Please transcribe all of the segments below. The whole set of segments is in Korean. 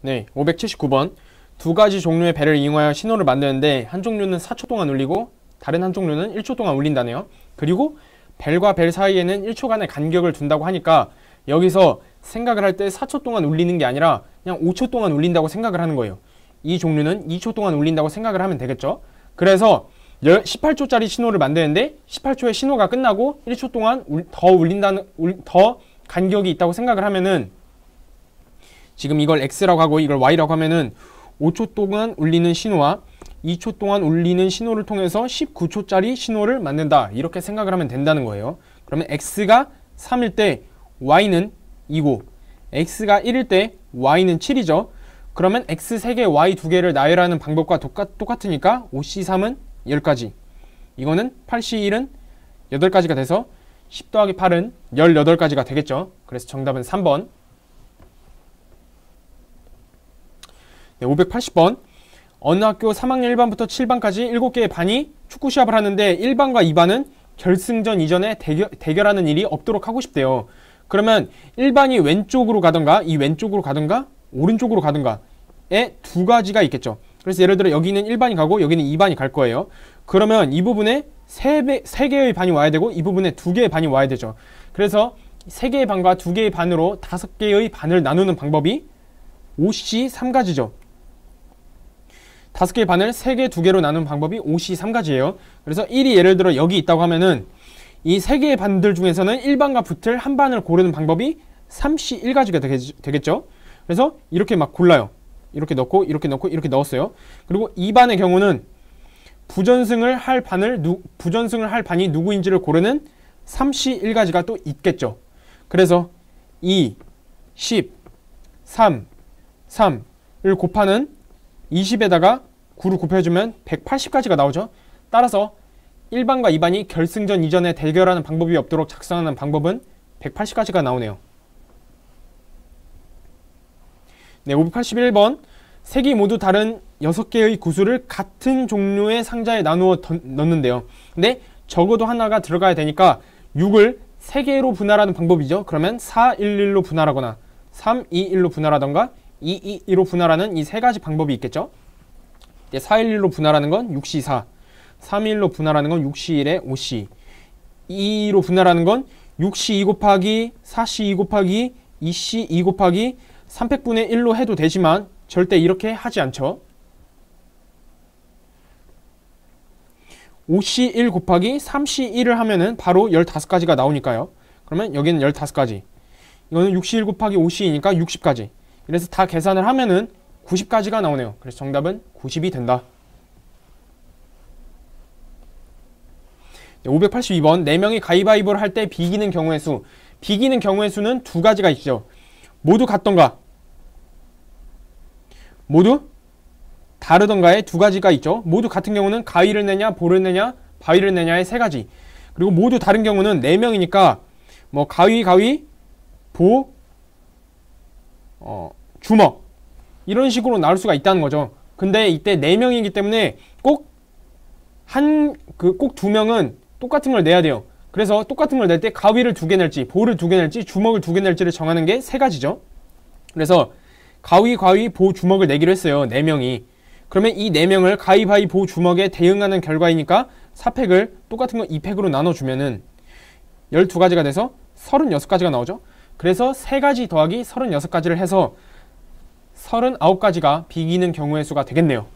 네, 579번. 두 가지 종류의 벨을 이용하여 신호를 만드는데 한 종류는 4초 동안 울리고 다른 한 종류는 1초 동안 울린다네요. 그리고 벨과 벨 사이에는 1초간의 간격을 둔다고 하니까 여기서 생각을 할 때 4초 동안 울리는 게 아니라 그냥 5초 동안 울린다고 생각을 하는 거예요. 이 종류는 2초 동안 울린다고 생각을 하면 되겠죠. 그래서 18초짜리 신호를 만드는데 18초에 신호가 끝나고 1초 동안 더 간격이 있다고 생각을 하면은 지금 이걸 X라고 하고 이걸 Y라고 하면은 5초 동안 울리는 신호와 2초 동안 울리는 신호를 통해서 19초짜리 신호를 만든다. 이렇게 생각을 하면 된다는 거예요. 그러면 X가 3일 때 Y는 2고 X가 1일 때 Y는 7이죠. 그러면 X 3개, Y 2개를 나열하는 방법과 똑같으니까 5C3은 10가지. 이거는 8C1은 8가지가 돼서 10 더하기 8은 18가지가 되겠죠. 그래서 정답은 3번. 네, 580번. 어느 학교 3학년 1반부터 7반까지 7개의 반이 축구 시합을 하는데 1반과 2반은 결승전 이전에 대결하는 일이 없도록 하고 싶대요. 그러면 1반이 왼쪽으로 가던가 이 왼쪽으로 가던가 오른쪽으로 가던가에 두 가지가 있겠죠. 그래서 예를 들어 여기는 1반이 가고 여기는 2반이 갈 거예요. 그러면 이 부분에 3개의 반이 와야 되고 이 부분에 2개의 반이 와야 되죠. 그래서 3개의 반과 2개의 반으로 5개의 반을 나누는 방법이 5C 3가지죠. 5개의 반을 3개, 2개로 나누는 방법이 5C 3가지예요. 그래서 1이 예를 들어 여기 있다고 하면은 이 3개의 반들 중에서는 1반과 붙을 한 반을 고르는 방법이 3C 1가지가 되겠죠. 그래서 이렇게 막 골라요. 이렇게 넣고 이렇게 넣고 이렇게 넣었어요. 그리고 2반의 경우는 부전승을 할 반이 누구인지를 고르는 3C 1가지가 또 있겠죠. 그래서 2, 10, 3, 3을 곱하는 20에다가 9를 곱해주면 180가지가 나오죠. 따라서 1반과 2반이 결승전 이전에 대결하는 방법이 없도록 작성하는 방법은 180가지가 나오네요. 네, 581번. 색이 모두 다른 6개의 구슬을 같은 종류의 상자에 나누어 넣는데요. 근데 적어도 하나가 들어가야 되니까 6을 3개로 분할하는 방법이죠. 그러면 4, 1, 1로 분할하거나 3, 2, 1로 분할하던가 2, 2, 2로 분할하는 이 세 가지 방법이 있겠죠. 4, 1, 1로 분할하는 건 6C4, 3, 1로 분할하는 건 6C1에 5C, 2로 분할하는 건 6C2 곱하기 4C2 곱하기 2C2 곱하기 300분의 1로 해도 되지만 절대 이렇게 하지 않죠. 5C1 곱하기 3C1을 하면은 바로 15가지가 나오니까요. 그러면 여기는 15가지. 이거는 6C1 곱하기 5C이니까 60가지. 그래서 다 계산을 하면은 90가지가 나오네요. 그래서 정답은 90이 된다. 네, 582번. 4명이 가위바위보를 할 때 비기는 경우의 수. 비기는 경우의 수는 두 가지가 있죠. 모두 같던가 모두 다르던가의 두 가지가 있죠. 모두 같은 경우는 가위를 내냐 볼을 내냐 바위를 내냐의 세 가지. 그리고 모두 다른 경우는 4명이니까 뭐 가위 보 주먹 이런 식으로 나올 수가 있다는 거죠. 근데 이때 4명이기 때문에 꼭 2명은 똑같은 걸 내야 돼요. 그래서 똑같은 걸 낼 때 가위를 2개 낼지 볼을 2개 낼지 주먹을 2개 낼지를 정하는 게 3가지죠. 그래서 가위 보 주먹을 내기로 했어요. 4명이. 그러면 이 4명을 가위바위보 주먹에 대응하는 결과이니까 4팩을 똑같은 거 2팩으로 나눠주면은 12가지가 돼서 36가지가 나오죠. 그래서 3가지 더하기 36가지를 해서 39가지가 비기는 경우의 수가 되겠네요.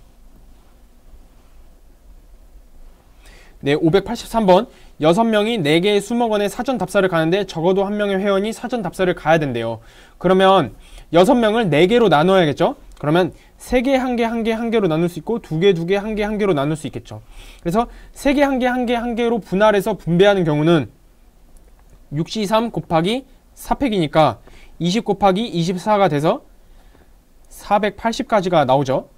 네, 583번. 6명이 4개의 수목원에 사전 답사를 가는데 적어도 1명의 회원이 사전 답사를 가야 된대요. 그러면 6명을 4개로 나눠야겠죠? 그러면 3개, 1개로 나눌 수 있고 2개, 1개로 나눌 수 있겠죠. 그래서 3개, 1개로 분할해서 분배하는 경우는 6C3 곱하기 4팩이니까 20 곱하기 24가 돼서 480가지가 나오죠.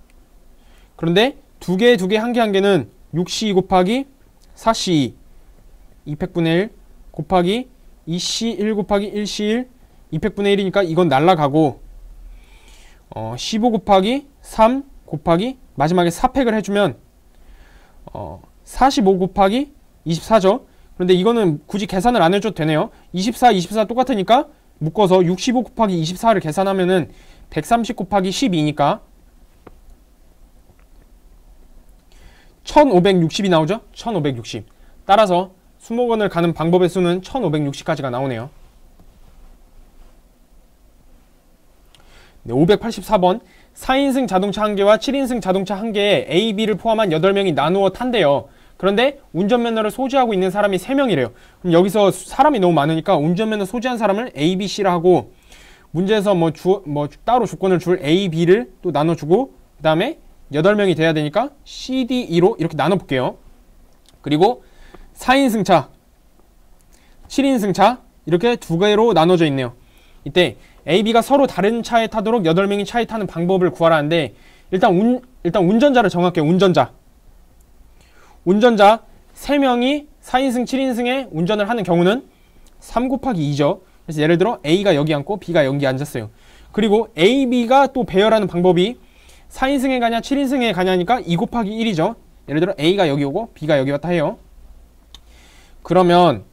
그런데 2개, 1개는 6C2 곱하기 4C2 200분의 1 곱하기 2C1 곱하기 1C1 200분의 1이니까 이건 날라가고 15 곱하기 3 곱하기 마지막에 4팩을 해주면 45 곱하기 24죠. 그런데 이거는 굳이 계산을 안 해줘도 되네요. 24 똑같으니까 묶어서 65 곱하기 24를 계산하면은 130 곱하기 12니까 1560이 나오죠? 1560. 따라서 수목원을 가는 방법의 수는 1560까지가 나오네요. 네, 584번 4인승 자동차 1개와 7인승 자동차 1개에 A, B를 포함한 8명이 나누어 탄대요. 그런데 운전면허를 소지하고 있는 사람이 3명이래요. 그럼 여기서 사람이 너무 많으니까 운전면허 소지한 사람을 A, B, C라 하고 문제에서 따로 조건을 줄 A, B를 또 나눠주고 그 다음에 8명이 돼야 되니까 C, D, E로 이렇게 나눠볼게요. 그리고 4인승차, 7인승차 이렇게 두 개로 나눠져 있네요. 이때 A, B가 서로 다른 차에 타도록 8명이 차에 타는 방법을 구하라는데 일단 운전자를 정할게요. 운전자 3명이 4인승, 7인승에 운전을 하는 경우는 3 곱하기 2죠. 그래서 예를 들어 A가 여기 앉고 B가 여기 앉았어요. 그리고 A, B가 또 배열하는 방법이 4인승에 가냐 7인승에 가냐니까 2 곱하기 1이죠. 예를 들어 A가 여기 오고 B가 여기 왔다 해요. 그러면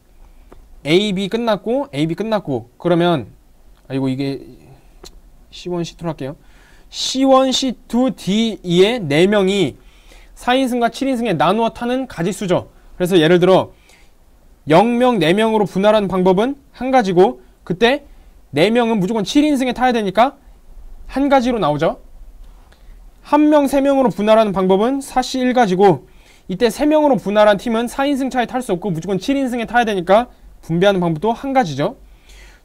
A, B 끝났고 그러면 아이고 이게 C1, C2로 할게요. C1, C2, D, E의 4명이 4인승과 7인승에 나누어 타는 가지수죠. 그래서 예를 들어 0명, 4명으로 분할하는 방법은 한 가지고 그때 4명은 무조건 7인승에 타야 되니까 한 가지로 나오죠. 1명, 3명으로 분할하는 방법은 4C 1가지고 이때 3명으로 분할한 팀은 4인승 차에 탈 수 없고 무조건 7인승에 타야 되니까 분배하는 방법도 한 가지죠.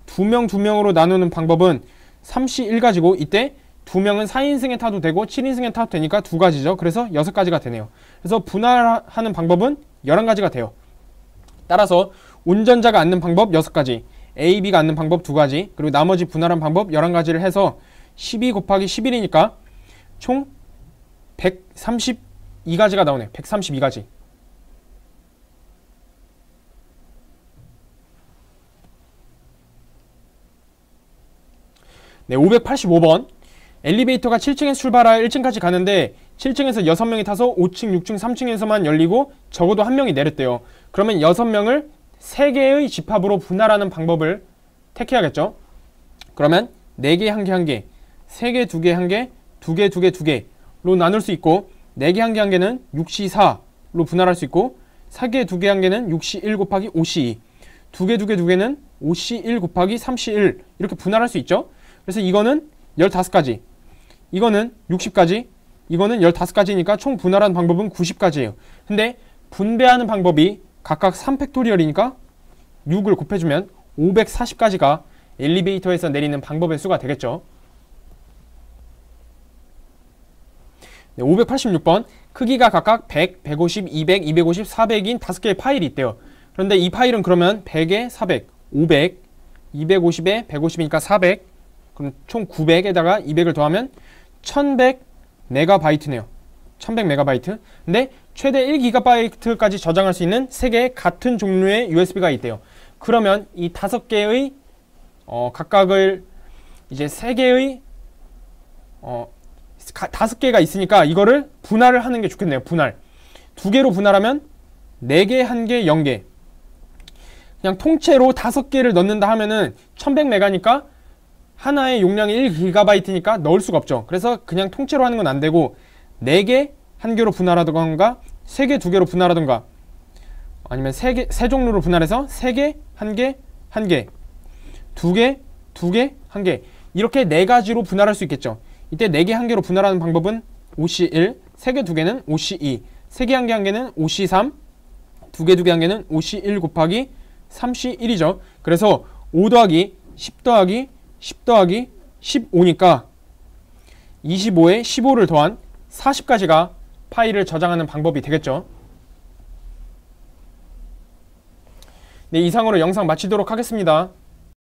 2명으로 나누는 방법은 3C 1가지고 이때 2명은 4인승에 타도 되고 7인승에 타도 되니까 2가지죠. 그래서 6가지가 되네요. 그래서 분할하는 방법은 11가지가 돼요. 따라서 운전자가 앉는 방법 6가지, A, B가 앉는 방법 2가지, 그리고 나머지 분할한 방법 11가지를 해서 12 곱하기 11이니까 총 132가지가 나오네요. 132가지. 네, 585번. 엘리베이터가 7층에서 출발하여 1층까지 가는데 7층에서 6명이 타서 5층, 6층, 3층에서만 열리고 적어도 1명이 내렸대요. 그러면 6명을 3개의 집합으로 분할하는 방법을 택해야겠죠. 그러면 4개, 1개, 1개, 3개, 2개, 1개, 2개, 2개, 2개로 나눌 수 있고 4개, 1개, 1개는 6C4로 분할할 수 있고 4개, 2개, 1개는 6C1 곱하기 5C2, 2개, 2개, 2개는 5C1 곱하기 3C1 이렇게 분할할 수 있죠. 그래서 이거는 15가지, 이거는 60가지, 이거는 15가지니까 총 분할하는 방법은 90가지예요. 근데 분배하는 방법이 각각 3팩토리얼이니까 6을 곱해주면 540가지가 엘리베이터에서 내리는 방법의 수가 되겠죠. 네, 586번. 크기가 각각 100, 150, 200, 250, 400인 5개의 파일이 있대요. 그런데 이 파일은 그러면 100에 400, 500, 250에 150이니까 400, 그럼 총 900에다가 200을 더하면 1100메가바이트네요. 1100메가바이트. 근데 최대 1기가바이트까지 저장할 수 있는 3개의 같은 종류의 USB가 있대요. 그러면 이 5개의 각각을 이제 3개의 5개가 있으니까 이거를 분할을 하는 게 좋겠네요. 분할. 2개로 분할하면 4개, 1개, 0개. 그냥 통째로 5개를 넣는다 하면은 1100메가니까 하나의 용량이 1GB니까 넣을 수가 없죠. 그래서 그냥 통째로 하는 건 안 되고 4개, 1개로 분할하던가 3개, 2개로 분할하던가 아니면 3 종류로 분할해서 3개, 1개, 1개, 2개, 2개, 1개 이렇게 4가지로 분할할 수 있겠죠. 이때 4개, 1개로 분할하는 방법은 5C1, 3개, 2개는 5C2, 3개, 1개, 1개는 5C3, 2개, 2개, 1개는 5C1 곱하기 3C1이죠. 그래서 5 더하기 10 더하기 10 더하기 15니까 25에 15를 더한 40가지가 파일을 저장하는 방법이 되겠죠. 네, 이상으로 영상 마치도록 하겠습니다.